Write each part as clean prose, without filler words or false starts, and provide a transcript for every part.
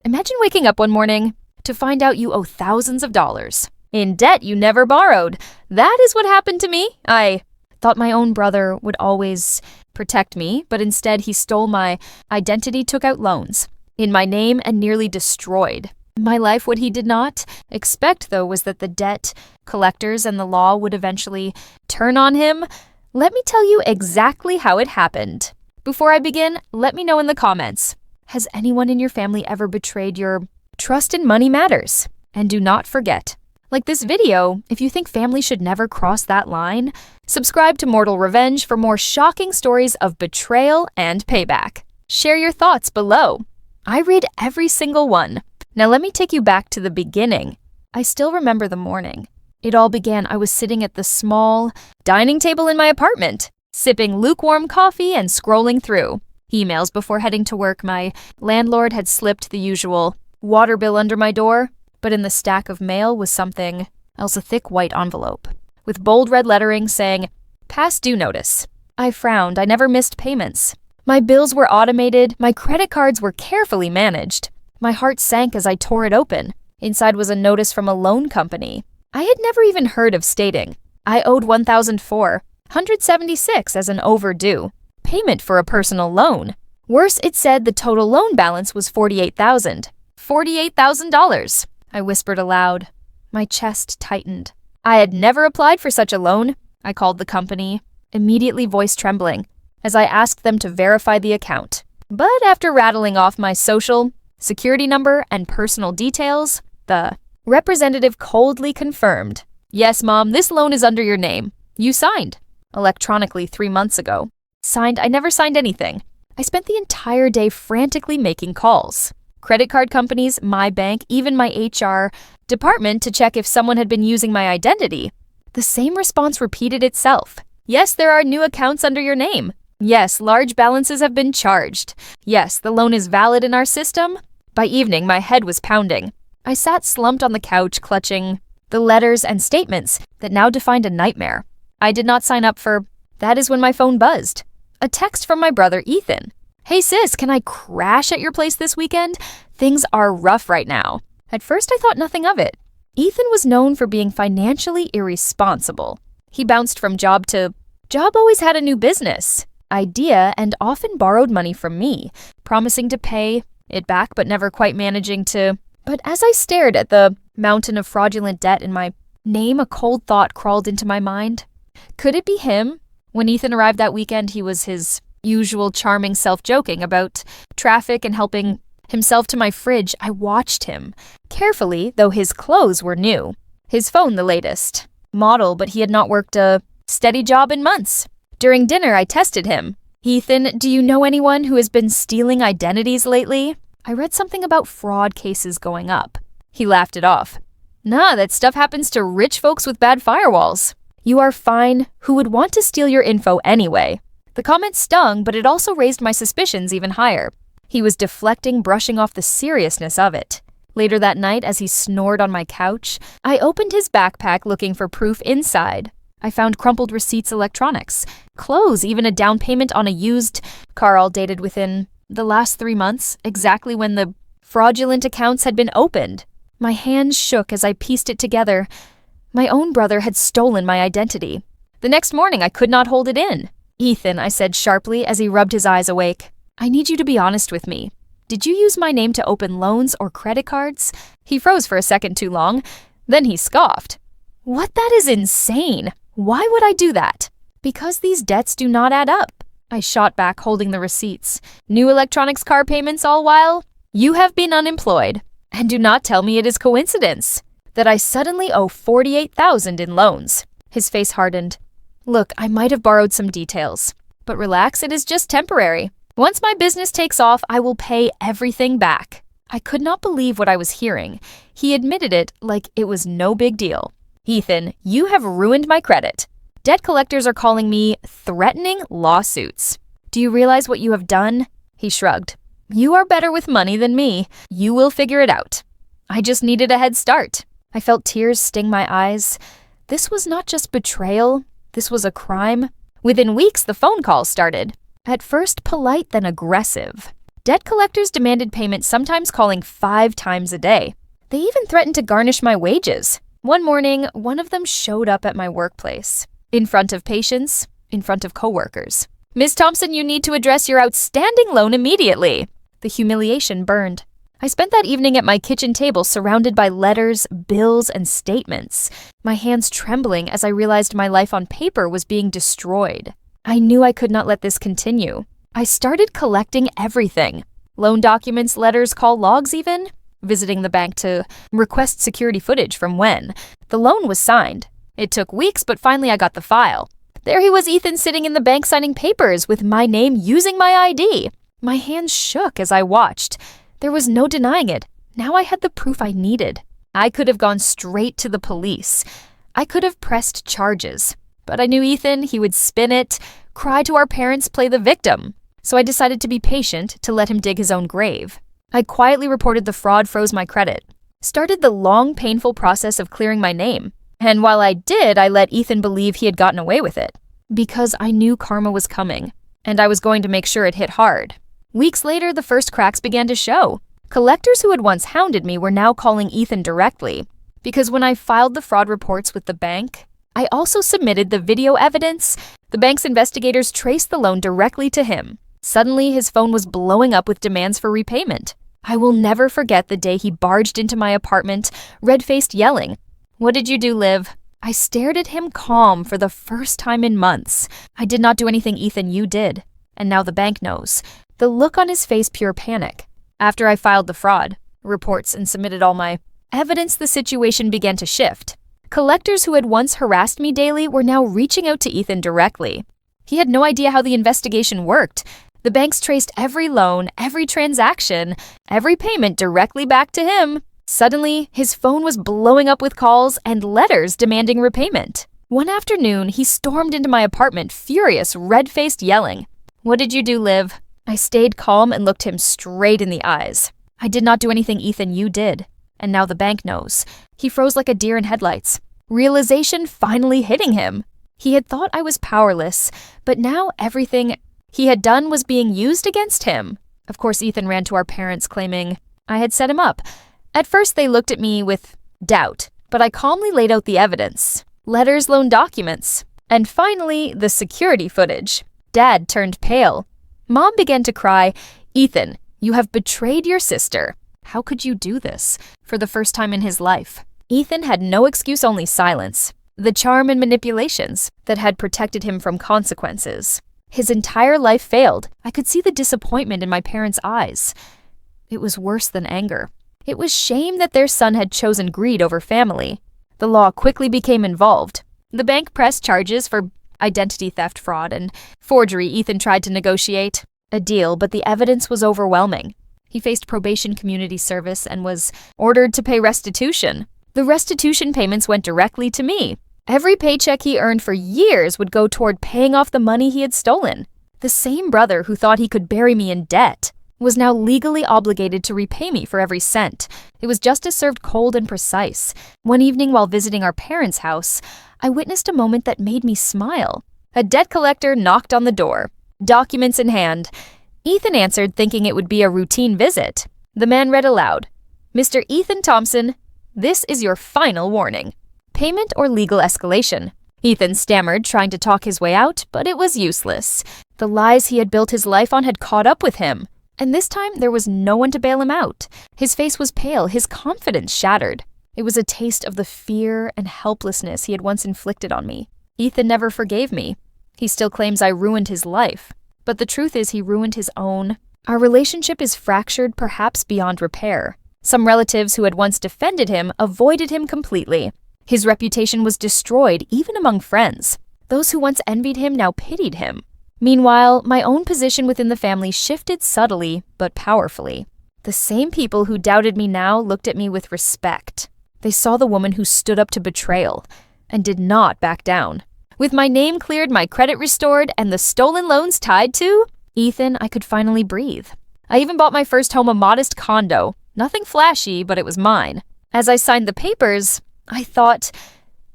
Imagine waking up one morning to find out you owe thousands of dollars in debt you never borrowed. That is what happened to me. I thought my own brother would always protect me, but instead he stole my identity, took out loans in my name, and nearly destroyed my life. What he did not expect, though, was that the debt collectors and the law would eventually turn on him. Let me tell you exactly how it happened. Before I begin, let me know in the comments. Has anyone in your family ever betrayed your trust in money matters? And do not forget, like this video, if you think family should never cross that line, subscribe to Mortal Revenge for more shocking stories of betrayal and payback. Share your thoughts below. I read every single one. Now let me take you back to the beginning. I still remember the morning. It all began, I was sitting at the small dining table in my apartment, sipping lukewarm coffee and scrolling through emails before heading to work. My landlord had slipped the usual water bill under my door, but in the stack of mail was something else, a thick white envelope with bold red lettering saying, "Past due notice." I frowned. I never missed payments. My bills were automated. My credit cards were carefully managed. My heart sank as I tore it open. Inside was a notice from a loan company I had never even heard of, stating I owed $1,476 as an overdue payment for a personal loan. Worse, it said the total loan balance was $48,000. I whispered aloud. My chest tightened. I had never applied for such a loan. I called the company, immediately voice trembling, as I asked them to verify the account. But after rattling off my social security number and personal details, the representative coldly confirmed, "Yes, Mom, this loan is under your name. You signed electronically 3 months ago." Signed? I never signed anything. I spent the entire day frantically making calls. Credit card companies, my bank, even my HR department to check if someone had been using my identity. The same response repeated itself. "Yes, there are new accounts under your name. Yes, large balances have been charged. Yes, the loan is valid in our system." By evening, my head was pounding. I sat slumped on the couch, clutching the letters and statements that now defined a nightmare I did not sign up for. That is when my phone buzzed. A text from my brother, Ethan. "Hey sis, can I crash at your place this weekend? Things are rough right now." At first, I thought nothing of it. Ethan was known for being financially irresponsible. He bounced from job to job, always had a new business idea, and often borrowed money from me, promising to pay it back but never quite managing to. But as I stared at the mountain of fraudulent debt in my name, a cold thought crawled into my mind. Could it be him? When Ethan arrived that weekend, he was his usual charming self, joking about traffic and helping himself to my fridge. I watched him carefully, though his clothes were new. His phone the latest model, but he had not worked a steady job in months. During dinner, I tested him. "Ethan, do you know anyone who has been stealing identities lately? I read something about fraud cases going up." He laughed it off. "Nah, that stuff happens to rich folks with bad firewalls. You are fine. Who would want to steal your info anyway?" The comment stung, but it also raised my suspicions even higher. He was deflecting, brushing off the seriousness of it. Later that night, as he snored on my couch, I opened his backpack looking for proof inside. I found crumpled receipts, electronics, clothes, even a down payment on a used car, all dated within the last 3 months, exactly when the fraudulent accounts had been opened. My hands shook as I pieced it together. My own brother had stolen my identity. The next morning, I could not hold it in. "Ethan," I said sharply as he rubbed his eyes awake, "I need you to be honest with me. Did you use my name to open loans or credit cards?" He froze for a second too long. Then he scoffed. "What? That is insane. Why would I do that?" "Because these debts do not add up." I shot back, holding the receipts. "New electronics car payments all while you have been unemployed. And do not tell me it is coincidence that I suddenly owe $48,000 in loans." His face hardened. "Look, I might have borrowed some details, but relax, it is just temporary. Once my business takes off, I will pay everything back." I could not believe what I was hearing. He admitted it like it was no big deal. "Ethan, you have ruined my credit. Debt collectors are calling me threatening lawsuits. Do you realize what you have done?" He shrugged. "You are better with money than me. You will figure it out. I just needed a head start." I felt tears sting my eyes. This was not just betrayal. This was a crime. Within weeks, the phone calls started. At first polite, then aggressive. Debt collectors demanded payment, sometimes calling 5 times a day. They even threatened to garnish my wages. One morning, one of them showed up at my workplace. In front of patients, in front of coworkers. "Ms. Thompson, you need to address your outstanding loan immediately." The humiliation burned. I spent that evening at my kitchen table surrounded by letters, bills, and statements, my hands trembling as I realized my life on paper was being destroyed. I knew I could not let this continue. I started collecting everything. Loan documents, letters, call logs even. Visiting the bank to request security footage from when the loan was signed. It took weeks, but finally I got the file. There he was, Ethan, sitting in the bank signing papers with my name using my ID. My hands shook as I watched. There was no denying it. Now I had the proof I needed. I could have gone straight to the police. I could have pressed charges. But I knew Ethan, he would spin it, cry to our parents, play the victim. So I decided to be patient, to let him dig his own grave. I quietly reported the fraud, froze my credit. Started the long, painful process of clearing my name. And while I did, I let Ethan believe he had gotten away with it. Because I knew karma was coming. And I was going to make sure it hit hard. Weeks later, the first cracks began to show. Collectors who had once hounded me were now calling Ethan directly. Because when I filed the fraud reports with the bank, I also submitted the video evidence. The bank's investigators traced the loan directly to him. Suddenly, his phone was blowing up with demands for repayment. I will never forget the day he barged into my apartment, red-faced, yelling, "What did you do, Liv?" I stared at him calm for the first time in months. "I did not do anything, Ethan, you did. And now the bank knows." The look on his face, pure panic. After I filed the fraud reports and submitted all my evidence, the situation began to shift. Collectors who had once harassed me daily were now reaching out to Ethan directly. He had no idea how the investigation worked. The banks traced every loan, every transaction, every payment directly back to him. Suddenly, his phone was blowing up with calls and letters demanding repayment. One afternoon, he stormed into my apartment, furious, red-faced, yelling, "What did you do, Liv?" I stayed calm and looked him straight in the eyes. "I did not do anything, Ethan, you did. And now the bank knows." He froze like a deer in headlights. Realization finally hitting him. He had thought I was powerless, but now everything he had done was being used against him. Of course, Ethan ran to our parents, claiming I had set him up. At first, they looked at me with doubt, but I calmly laid out the evidence. Letters, loan documents, and finally, the security footage. Dad turned pale. Mom began to cry, "Ethan, you have betrayed your sister. How could you do this?" For the first time in his life. Ethan had no excuse, only silence. The charm and manipulations that had protected him from consequences. His entire life failed. I could see the disappointment in my parents' eyes. It was worse than anger. It was shame that their son had chosen greed over family. The law quickly became involved. The bank pressed charges for identity theft, fraud, and forgery. Ethan tried to negotiate a deal, but the evidence was overwhelming. He faced probation, community service, and was ordered to pay restitution. The restitution payments went directly to me. Every paycheck he earned for years would go toward paying off the money he had stolen. The same brother who thought he could bury me in debt was now legally obligated to repay me for every cent. It was justice served cold and precise. One evening while visiting our parents' house, I witnessed a moment that made me smile. A debt collector knocked on the door, documents in hand. Ethan answered, thinking it would be a routine visit. The man read aloud, "Mr. Ethan Thompson, this is your final warning. Payment or legal escalation." Ethan stammered, trying to talk his way out, but it was useless. The lies he had built his life on had caught up with him. And this time, there was no one to bail him out. His face was pale, his confidence shattered. It was a taste of the fear and helplessness he had once inflicted on me. Ethan never forgave me. He still claims I ruined his life. But the truth is he ruined his own. Our relationship is fractured, perhaps beyond repair. Some relatives who had once defended him avoided him completely. His reputation was destroyed, even among friends. Those who once envied him now pitied him. Meanwhile, my own position within the family shifted subtly, but powerfully. The same people who doubted me now looked at me with respect. They saw the woman who stood up to betrayal and did not back down. With my name cleared, my credit restored, and the stolen loans tied to Ethan, I could finally breathe. I even bought my first home, a modest condo. Nothing flashy, but it was mine. As I signed the papers, I thought,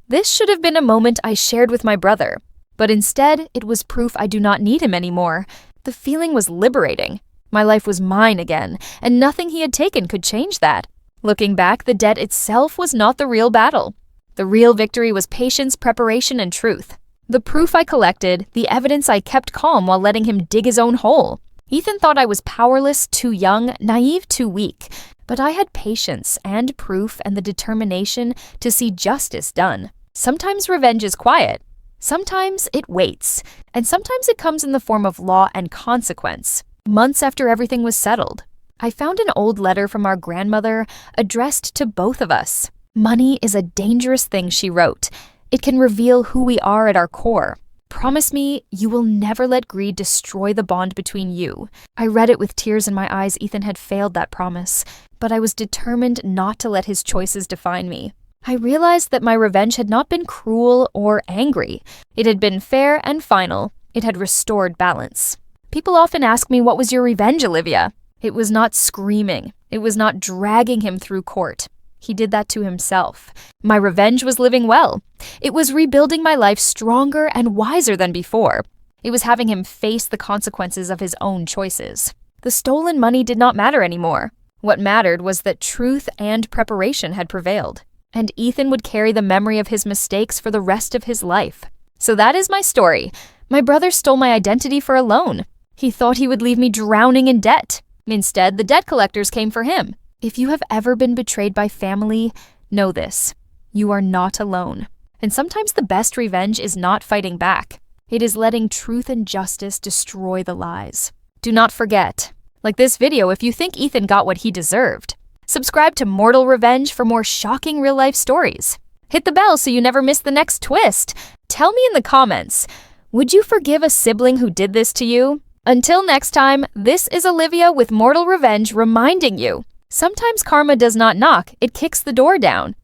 this should have been a moment I shared with my brother. But instead, it was proof I do not need him anymore. The feeling was liberating. My life was mine again, and nothing he had taken could change that. Looking back, the debt itself was not the real battle. The real victory was patience, preparation, and truth. The proof I collected, the evidence I kept calm while letting him dig his own hole. Ethan thought I was powerless, too young, naive, too weak. But I had patience and proof and the determination to see justice done. Sometimes revenge is quiet. Sometimes it waits. And sometimes it comes in the form of law and consequence. Months after everything was settled, I found an old letter from our grandmother addressed to both of us. "Money is a dangerous thing," she wrote. "It can reveal who we are at our core. Promise me you will never let greed destroy the bond between you." I read it with tears in my eyes. Ethan had failed that promise, but I was determined not to let his choices define me. I realized that my revenge had not been cruel or angry. It had been fair and final. It had restored balance. People often ask me, "What was your revenge, Olivia?" It was not screaming. It was not dragging him through court. He did that to himself. My revenge was living well. It was rebuilding my life stronger and wiser than before. It was having him face the consequences of his own choices. The stolen money did not matter anymore. What mattered was that truth and preparation had prevailed. And Ethan would carry the memory of his mistakes for the rest of his life. So that is my story. My brother stole my identity for a loan. He thought he would leave me drowning in debt. Instead, the debt collectors came for him. If you have ever been betrayed by family, know this. You are not alone. And sometimes the best revenge is not fighting back. It is letting truth and justice destroy the lies. Do not forget, like this video if you think Ethan got what he deserved. Subscribe to Mortal Revenge for more shocking real-life stories. Hit the bell so you never miss the next twist. Tell me in the comments, would you forgive a sibling who did this to you? Until next time, this is Olivia with Mortal Revenge reminding you, sometimes karma does not knock, it kicks the door down.